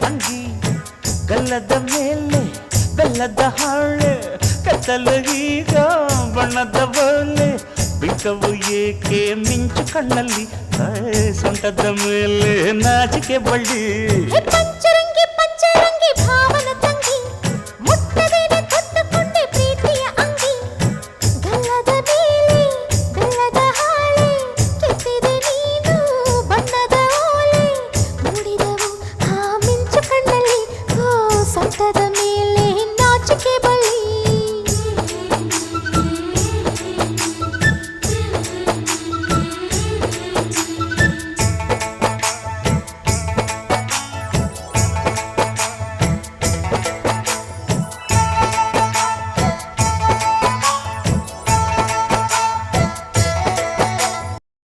ಅಂಗಿ ಗಲ್ಲದ ಮೇಲೆ ಬೆಲ್ಲದ ಹಾಳೆ ಕತ್ತಲು ಈಗ ಬಣ್ಣದ ಬಲೆ ಬಿಂಕವು ಏಕೆ ಮಿಂಚು ಕಣ್ಣಲ್ಲಿ ಸೊಂಟದ ಮೇಲೆ ನಾಚಿಕೆ ಬಳ್ಳಿ ಪಂಚರಂಗಿ ಪಂಚರಂಗಿ ಭಾವ